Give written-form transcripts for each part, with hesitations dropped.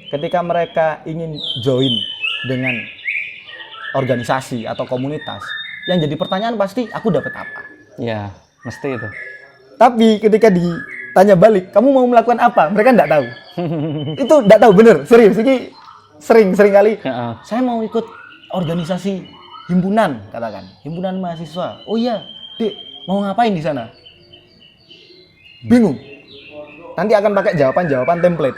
ketika mereka ingin join dengan organisasi atau komunitas, yang jadi pertanyaan pasti aku dapat apa? Ya, mesti itu. Tapi ketika ditanya balik, kamu mau melakukan apa? Mereka enggak tahu. Itu enggak tahu, bener, serius. Ini sering kali. Saya mau ikut organisasi himpunan, katakan. Himpunan mahasiswa. Oh iya, Dek, mau ngapain di sana? Bingung. Nanti akan pakai jawaban template.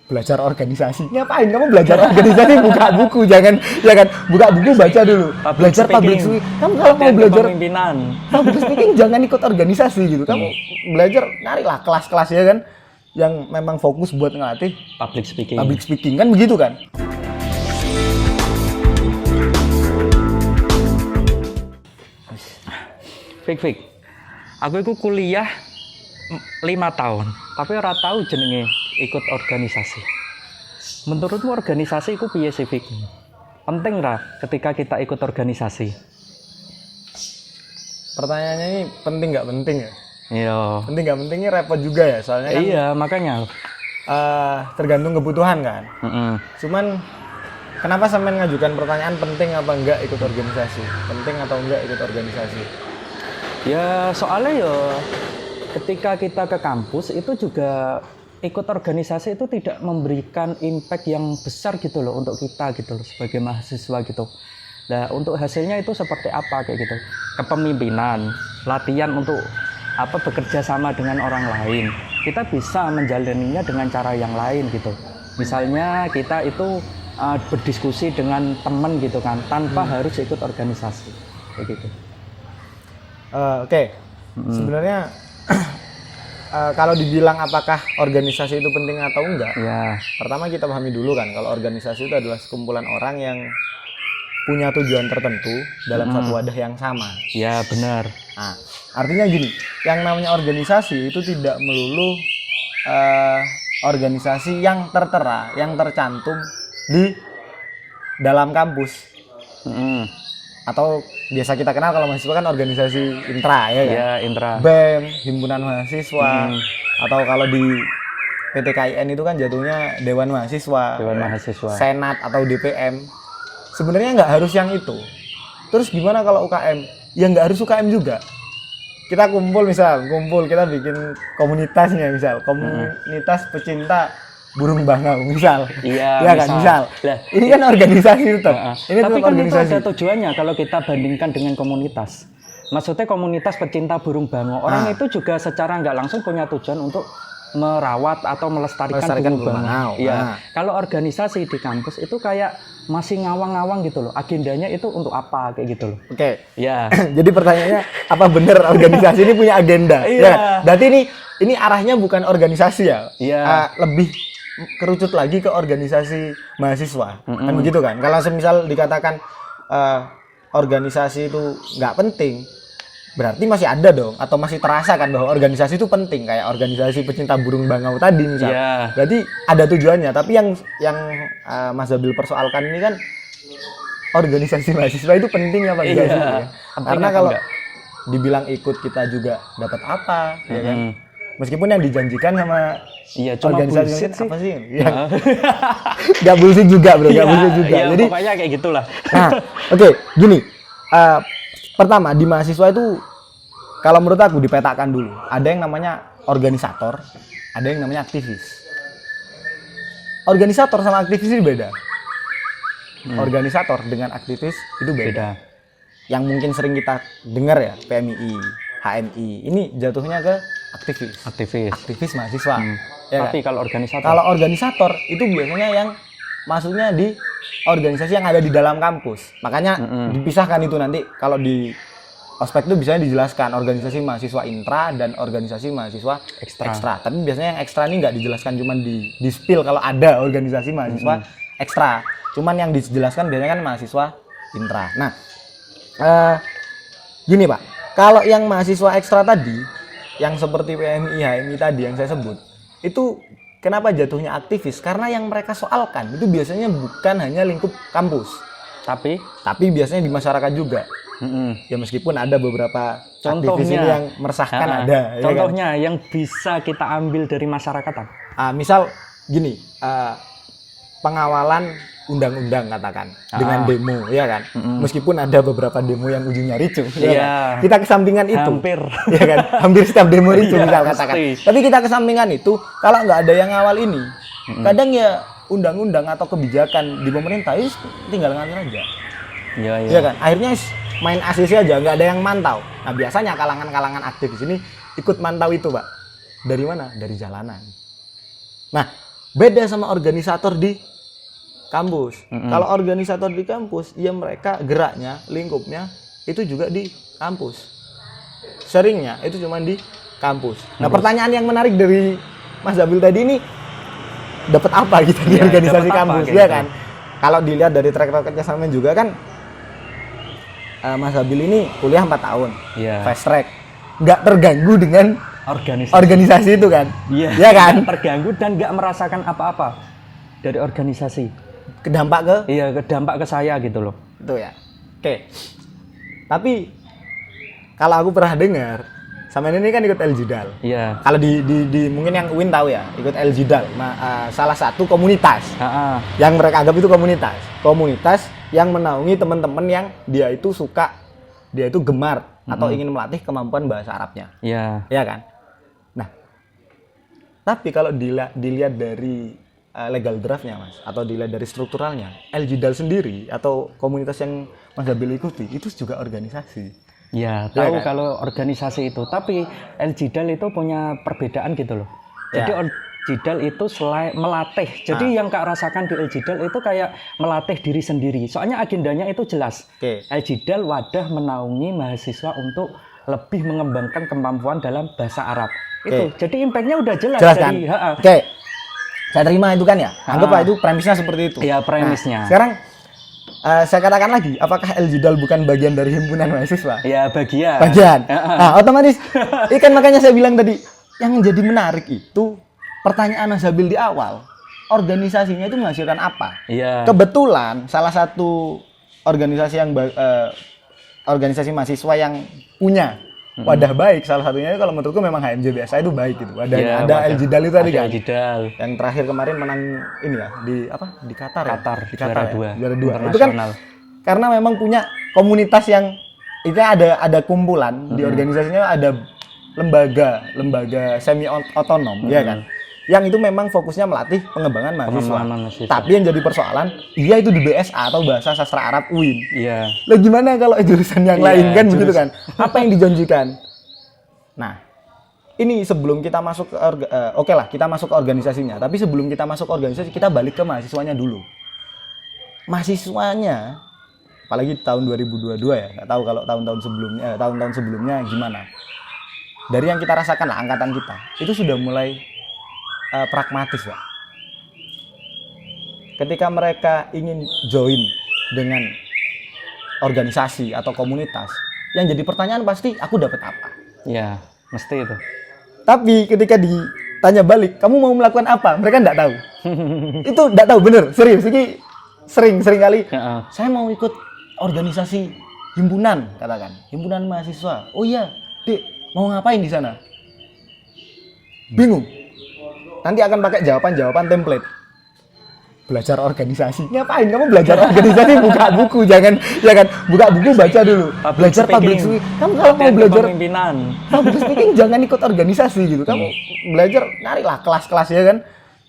Belajar organisasi. Ngapain kamu belajar organisasi? Buka buku, jangan buka buku, baca dulu. Belajar public speaking. Kamu kalau mau belajar kepemimpinan, public speaking jangan ikut organisasi gitu. Kamu belajar carilah kelas-kelas ya kan yang memang fokus buat ngelatih public speaking. Public speaking kan begitu kan? Fik. Aku itu kuliah 5 tahun, tapi ora tahu jenenge ikut organisasi. Menurutmu organisasi itu piye sih, Fik? Penting ra ketika kita ikut organisasi? Pertanyaannya ini penting nggak penting ya? Iya. Penting nggak pentingnya repot juga ya, soalnya kan. Iya, makanya. Tergantung kebutuhan kan. Cuman kenapa sampean ngajukan pertanyaan penting apa enggak ikut organisasi? Penting atau enggak ikut organisasi? Ya soalnya ya ketika kita ke kampus itu juga ikut organisasi itu tidak memberikan impact yang besar gitu loh untuk kita gitu loh sebagai mahasiswa gitu. Nah untuk hasilnya itu seperti apa kayak gitu? Kepemimpinan, latihan untuk bekerja sama dengan orang lain. Kita bisa menjalaninya dengan cara yang lain gitu. Misalnya kita itu berdiskusi dengan teman gitu kan tanpa harus ikut organisasi kayak gitu. Oke. Sebenarnya kalau dibilang apakah organisasi itu penting atau enggak, ya. Pertama kita pahami dulu kan kalau organisasi itu adalah sekumpulan orang yang punya tujuan tertentu dalam satu wadah yang sama. Ya benar. Nah, artinya gini, yang namanya organisasi itu tidak melulu organisasi yang tertera, yang tercantum di dalam kampus. Atau biasa kita kenal kalau mahasiswa kan organisasi intra ya kan? Ya, intra. BEM, himpunan mahasiswa, atau kalau di PTKIN itu kan jatuhnya Dewan Mahasiswa, Senat atau DPM. Sebenarnya nggak harus yang itu. Terus gimana kalau UKM? Ya nggak harus UKM juga. Kita kumpul kita bikin komunitasnya misal, komunitas pecinta burung bangau misal. Iya kan misal. Nah, ini kan organisasi tetap. Ini tapi kan organisasi. Itu ada tujuannya kalau kita bandingkan dengan komunitas. Maksudnya komunitas pecinta burung bangau. Orang itu juga secara nggak langsung punya tujuan untuk merawat atau melestarikan burung bangau. Iya. Kalau organisasi di kampus itu kayak masih ngawang-ngawang gitu loh. Agendanya itu untuk apa kayak gitu loh. Oke. Ya. Jadi pertanyaannya apa benar organisasi ini punya agenda? Iya. Berarti ini arahnya bukan organisasi ya. Iya. Lebih kerucut lagi ke organisasi mahasiswa. Kan begitu kan? Kalau misal dikatakan organisasi itu nggak penting, berarti masih ada dong atau masih terasa kan bahwa organisasi itu penting kayak organisasi pecinta burung bangau tadi misal. Yeah. Berarti ada tujuannya, tapi yang Mas Zabil persoalkan ini kan organisasi mahasiswa itu penting apa enggak sih? Ya? Karena kalau dibilang ikut kita juga dapat apa, ya kan? Meskipun yang dijanjikan sama organisasi apa sih? Ya. Gak bullshit juga bro, gak bullshit juga. Ya, jadi pokoknya kayak gitulah. Nah, oke, gini. Pertama di mahasiswa itu kalau menurut aku dipetakan dulu. Ada yang namanya organisator, ada yang namanya aktivis. Organisator sama aktivis itu beda. Organisator dengan aktivis itu beda. Yang mungkin sering kita dengar ya, PMII, HMI. Ini jatuhnya ke aktivis mahasiswa. Ya tapi kan? Kalau organisator itu biasanya yang masuknya di organisasi yang ada di dalam kampus. Makanya dipisahkan itu nanti kalau di ospek itu biasanya dijelaskan organisasi mahasiswa intra dan organisasi mahasiswa ekstra. Tapi biasanya yang ekstra ini nggak dijelaskan, cuman di spill kalau ada organisasi mahasiswa ekstra. Cuman yang dijelaskan biasanya kan mahasiswa intra. Nah, gini Pak, kalau yang mahasiswa ekstra tadi, yang seperti PMI, HMI tadi yang saya sebut, itu kenapa jatuhnya aktivis? Karena yang mereka soalkan itu biasanya bukan hanya lingkup kampus, tapi biasanya di masyarakat juga. Ya meskipun ada beberapa aktivis ini yang meresahkan ada. Contohnya ya kan? Yang bisa kita ambil dari masyarakat. Misal gini, pengawalan undang-undang katakan dengan demo, ya kan? Meskipun ada beberapa demo yang ujungnya ricuh, ya kan? Kita kesampingan itu, ya kan? Hampir setiap demo ricuh misal katakan. Tapi kita kesampingan itu, kalau nggak ada yang ngawal ini, kadang ya undang-undang atau kebijakan di pemerintah itu tinggal ngalir aja, ya kan? Akhirnya main ACC aja, nggak ada yang mantau. Nah biasanya kalangan-kalangan aktif di sini ikut mantau itu, Pak. Dari mana? Dari jalanan. Nah beda sama organisator di kampus. Kalau organisator di kampus, ya mereka geraknya, lingkupnya itu juga di kampus. Seringnya itu cuma di kampus. Nah, pertanyaan yang menarik dari Mas Zabil tadi ini, dapat apa gitu di organisasi kampus, ya kan? Kalau dilihat dari track recordnya sama juga kan, Mas Zabil ini kuliah 4 tahun, fast track, nggak terganggu dengan organisasi itu kan? Iya kan? Terganggu dan nggak merasakan apa-apa dari organisasi. Kedampak ke saya gitu loh. Itu ya. Oke. Tapi kalau aku pernah dengar, sama ini kan ikut Eljidal. Iya. Kalau di mungkin yang Uin tahu ya, ikut Eljidal. Salah satu komunitas. Yang mereka anggap itu komunitas. Komunitas yang menaungi teman-teman yang dia itu gemar atau ingin melatih kemampuan bahasa Arabnya. Iya. Iya kan? Nah, tapi kalau dilihat dari legal draftnya Mas, atau dilihat dari strukturalnya, Eljidal sendiri atau komunitas yang Mas Zabil ikuti itu juga organisasi. Ya, tahu kan? Kalau organisasi itu, tapi Eljidal itu punya perbedaan gitu loh. Jadi Eljidal itu selain melatih. Jadi yang Kak rasakan di Eljidal itu kayak melatih diri sendiri. Soalnya agendanya itu jelas. Eljidal wadah menaungi mahasiswa untuk lebih mengembangkan kemampuan dalam bahasa Arab. Itu. Jadi impact-nya udah jelas dari kan? Saya terima itu kan ya, anggaplah itu premisnya seperti itu. Iya, premisnya. Nah, sekarang saya katakan lagi, apakah Eljidal bukan bagian dari himpunan mahasiswa? Ya, bagian. Nah, otomatis, kan makanya saya bilang tadi, yang menjadi menarik itu pertanyaan Mas Zabil di awal, organisasinya itu menghasilkan apa? Iya. Kebetulan salah satu organisasi yang organisasi mahasiswa yang punya wadah baik, salah satunya kalau menurutku memang HMJ BSA itu baik gitu. Wadahnya ada Eljidal itu tadi kan. Eljidal. Yang terakhir kemarin menang ini ya di Qatar. Di Qatar juara 2. Itu kan karena memang punya komunitas yang itu ada kumpulan di organisasinya, ada lembaga semi otonom ya kan. Yang itu memang fokusnya melatih pengembangan mahasiswa. Tapi yang jadi persoalan, itu di BSA atau Bahasa Sastra Arab UIN. Iya. Lah gimana kalau jurusan yang lain kan begitu kan? Apa yang dijanjikan? Nah, ini sebelum kita masuk ke kita masuk ke organisasinya. Tapi sebelum kita masuk ke organisasi, kita balik ke mahasiswanya dulu. Mahasiswanya, apalagi tahun 2022 ya, nggak tahu kalau tahun-tahun sebelumnya gimana. Dari yang kita rasakan lah, angkatan kita, itu sudah mulai pragmatis, Pak. Ketika mereka ingin join dengan organisasi atau komunitas, yang jadi pertanyaan pasti aku dapat apa? Ya, mesti itu. Tapi ketika ditanya balik, kamu mau melakukan apa? Mereka enggak tahu. Itu enggak tahu, bener, serius. Ini sering kali. Saya mau ikut organisasi himpunan, katakan. Himpunan mahasiswa. Oh iya, Dek, mau ngapain di sana? Bingung. Nanti akan pakai jawaban template. Belajar organisasi. Ngapain kamu belajar organisasi? Buka buku, jangan buka buku, baca dulu. Belajar public speaking. Kamu kalau mau belajar public speaking jangan ikut organisasi gitu. Kamu belajar nyarilah kelas-kelas ya kan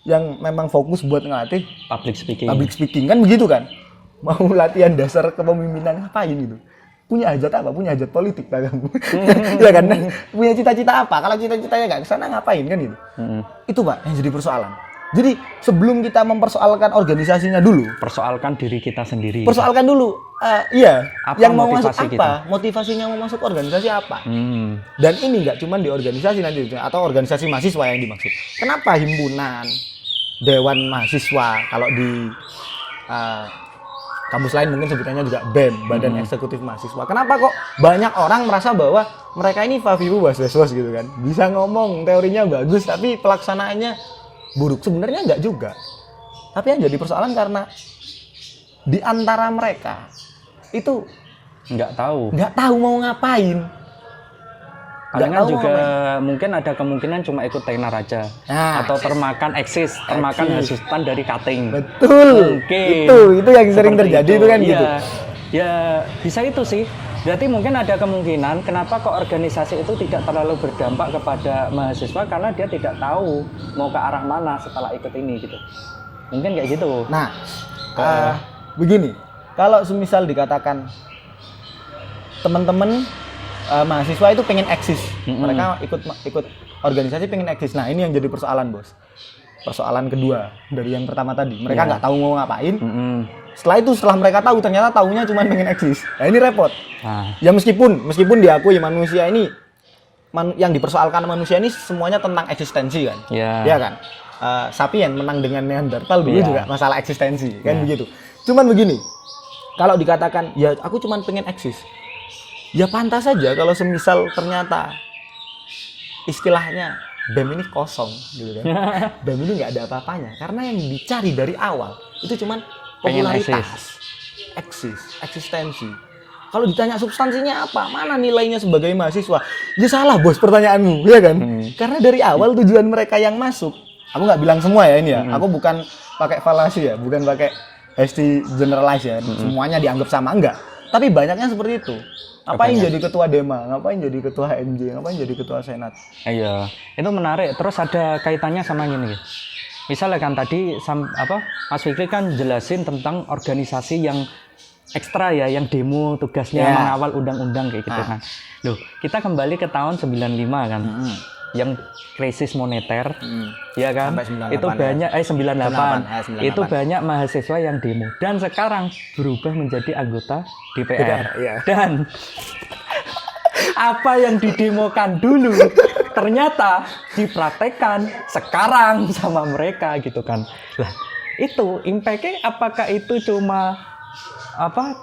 yang memang fokus buat ngelatih public speaking kan begitu kan. Mau latihan dasar kepemimpinan ngapain gitu? Punya hajat apa? Punya hajat politik lah kamu. Ya kan? Punya cita-cita apa? Kalau cita-citanya nggak kesana ngapain kan gitu? Itu Pak yang jadi persoalan. Jadi sebelum kita mempersoalkan organisasinya dulu, persoalkan diri kita sendiri. Persoalkan dulu, apa yang mau masuk kita? Apa? Motivasinya mau masuk organisasi apa? Dan ini nggak cuma di organisasi nanti atau organisasi mahasiswa yang dimaksud. Kenapa himpunan, dewan mahasiswa, kalau di kampus lain mungkin sebutannya juga BEM, Badan Eksekutif Mahasiswa. Kenapa kok banyak orang merasa bahwa mereka ini fafiru was-was gitu kan? Bisa ngomong, teorinya bagus, tapi pelaksanaannya buruk. Sebenarnya enggak juga. Tapi yang jadi persoalan karena di antara mereka itu nggak tahu mau ngapain. Palingan juga mungkin ada kemungkinan cuma ikut tenar aja. Atau termakan termakan hasutan dari cutting. Betul. Mungkin. Itu yang sering terjadi itu kan gitu. Ya, bisa itu sih. Berarti mungkin ada kemungkinan kenapa kok organisasi itu tidak terlalu berdampak kepada mahasiswa karena dia tidak tahu mau ke arah mana setelah ikut ini gitu. Mungkin kayak gitu. Nah, begini, kalau semisal dikatakan teman-teman mahasiswa itu pengen eksis, mereka ikut organisasi pengen eksis. Nah, ini yang jadi persoalan, Bos. Persoalan kedua dari yang pertama tadi, mereka nggak tahu mau ngapain. Setelah mereka tahu, ternyata taunya cuma pengen eksis. Nah, ini repot. Ya meskipun diakui manusia ini yang dipersoalkan manusia ini semuanya tentang eksistensi kan. Ya kan. Sapien menang dengan Neanderthal dulu juga masalah eksistensi kan begitu. Cuman begini, kalau dikatakan ya aku cuma pengen eksis, ya pantas saja kalau semisal ternyata istilahnya BEM ini kosong gitu kan. BEM ini nggak ada apa-apanya karena yang dicari dari awal itu cuma popularitas, eksistensi. Kalau ditanya substansinya apa, mana nilainya sebagai mahasiswa, ya salah Bos pertanyaanmu, ya kan? Karena dari awal tujuan mereka yang masuk, aku nggak bilang semua ya ini ya, aku bukan pakai falasi ya, bukan pakai hasty generalize ya, semuanya dianggap sama, enggak. Tapi banyaknya seperti itu. Ngapain jadi ketua Dema, ngapain jadi ketua HMJ, ngapain jadi ketua Senat. Iya, itu menarik. Terus ada kaitannya sama gini. Misalnya kan tadi Mas Fikri kan jelasin tentang organisasi yang ekstra ya, yang demo tugasnya mengawal undang-undang kayak gitu kan. Loh, kita kembali ke tahun 95 kan. Yang krisis moneter, ya kan? Itu banyak 98. Itu banyak mahasiswa yang demo dan sekarang berubah menjadi anggota DPR. Dan apa yang didemokan dulu ternyata dipraktekkan sekarang sama mereka gitu kan. Lah, itu impact-nya apakah itu cuma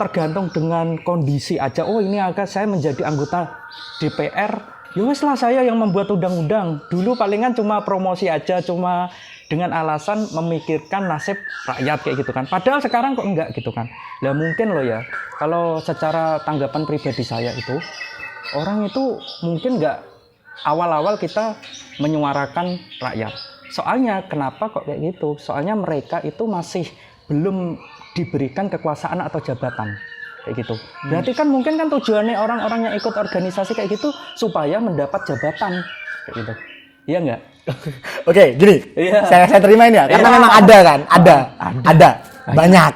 tergantung dengan kondisi aja. Oh, ini saya menjadi anggota DPR, ya wes lah saya yang membuat undang-undang. Dulu palingan cuma promosi aja, cuma dengan alasan memikirkan nasib rakyat kayak gitu kan. Padahal sekarang kok enggak gitu kan. Lah mungkin loh ya, kalau secara tanggapan pribadi saya itu, orang itu mungkin enggak awal-awal kita menyuarakan rakyat. Soalnya kenapa kok kayak gitu? Soalnya mereka itu masih belum diberikan kekuasaan atau jabatan kayak gitu. Berarti kan mungkin kan tujuannya orang-orang yang ikut organisasi kayak gitu supaya mendapat jabatan kayak gitu. Iya enggak? Oke, gini. Saya terima ini ya, karena memang ada kan, ada. Banyak.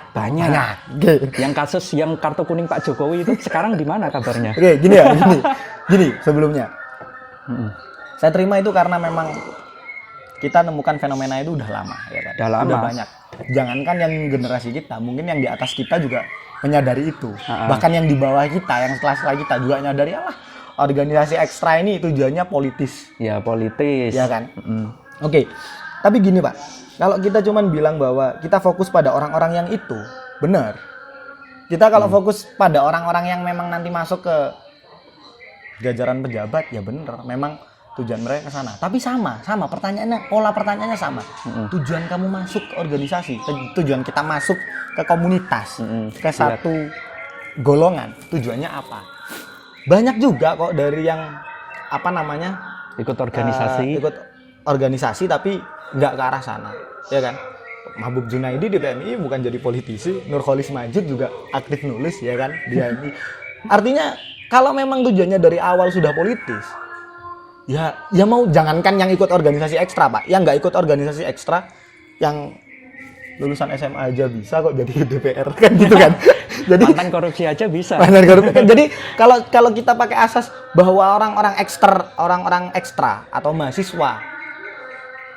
Yang kasus yang kartu kuning Pak Jokowi itu sekarang di mana kabarnya? Oke, gini ya, gini sebelumnya. Saya terima itu karena memang kita nemukan fenomena itu udah lama ya kan. Udah banyak. Jangankan yang generasi kita, mungkin yang di atas kita juga menyadari itu. Bahkan yang di bawah kita, yang setelah kita juga menyadari organisasi ekstra ini tujuannya politis. Ya, politis. Ya kan? Oke. Tapi gini, Pak. Kalau kita cuman bilang bahwa kita fokus pada orang-orang yang itu, benar. Kita kalau fokus pada orang-orang yang memang nanti masuk ke jajaran pejabat, ya benar. Memang tujuan mereka ke sana. Tapi sama pertanyaannya, pola pertanyaannya sama. Tujuan kamu masuk ke organisasi, tujuan kita masuk ke komunitas, ke satu golongan, tujuannya apa? Banyak juga kok dari yang ikut organisasi tapi nggak ke arah sana, ya kan? Mahbub Junaidi di PMI bukan jadi politisi, Nurholis Majid juga aktif nulis, ya kan? Dia ini. Artinya kalau memang tujuannya dari awal sudah politis, ya mau jangankan yang ikut organisasi ekstra, Pak. Yang nggak ikut organisasi ekstra, yang lulusan SMA aja bisa kok jadi DPR kan gitu kan. Jadi mantan korupsi aja bisa. Jadi kalau kita pakai asas bahwa orang-orang ekstra atau mahasiswa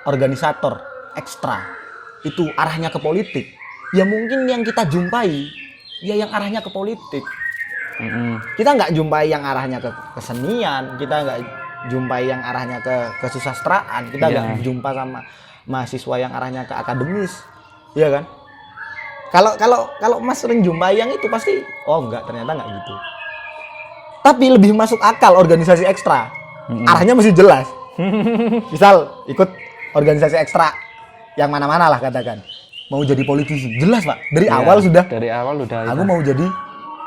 organisator ekstra itu arahnya ke politik, ya mungkin yang kita jumpai ya yang arahnya ke politik. Kita nggak jumpai yang arahnya ke kesenian, kita nggak jumpai yang arahnya ke kesusastraan, kita nggak jumpa sama mahasiswa yang arahnya ke akademis, iya kan? Kalau Mas sering jumpai yang itu pasti, ternyata nggak gitu. Tapi lebih masuk akal organisasi ekstra, arahnya mesti jelas. Misal ikut organisasi ekstra yang mana-mana lah katakan, mau jadi politisi, jelas Pak. Dari awal sudah. Aku mau jadi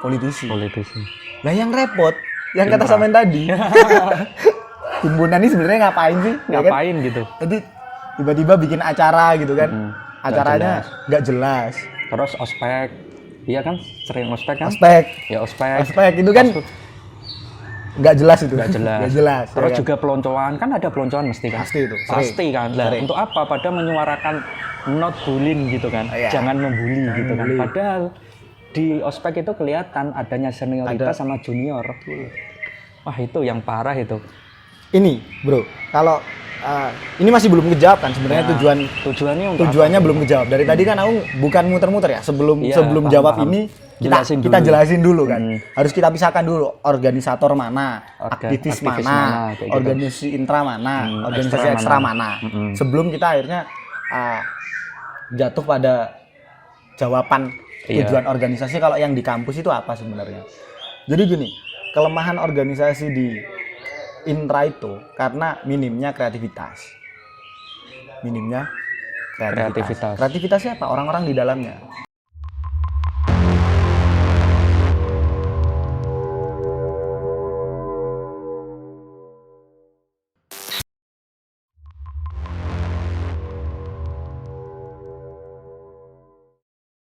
politisi. Nah yang repot, yang kata Samen tadi, himpunan ini sebenarnya ngapain sih? Ngapain gitu? Jadi tiba-tiba bikin acara gitu kan. Acaranya nggak jelas. Terus ospek. Iya kan? Sering ospek kan? Ospek. Ya ospek. Ospek itu kan nggak jelas itu. Nggak jelas. Nggak jelas. Terus ya kan? juga peloncoan kan ada peloncoan mesti kan? Pasti itu. Pasti kan. Lah, untuk apa? Pada menyuarakan not bullying gitu kan. Jangan membuli gitu kan. Padahal di ospek itu kelihatan adanya senioritas sama junior. Wah, itu yang parah itu. Ini, Bro. Kalau ini masih belum kejawab kan sebenarnya tujuannya belum kejawab. Dari tadi kan aku bukan muter-muter ya. Sebelum jawab ini kita jelasin dulu kan. Harus kita pisahkan dulu organisator mana, aktivis mana, gitu. organisasi intra mana, organisasi ekstra mana. Sebelum kita akhirnya jatuh pada jawaban tujuan organisasi kalau yang di kampus itu apa sebenarnya. Jadi gini, kelemahan organisasi di intra itu karena minimnya kreativitas. Kreativitasnya apa? Orang-orang di dalamnya.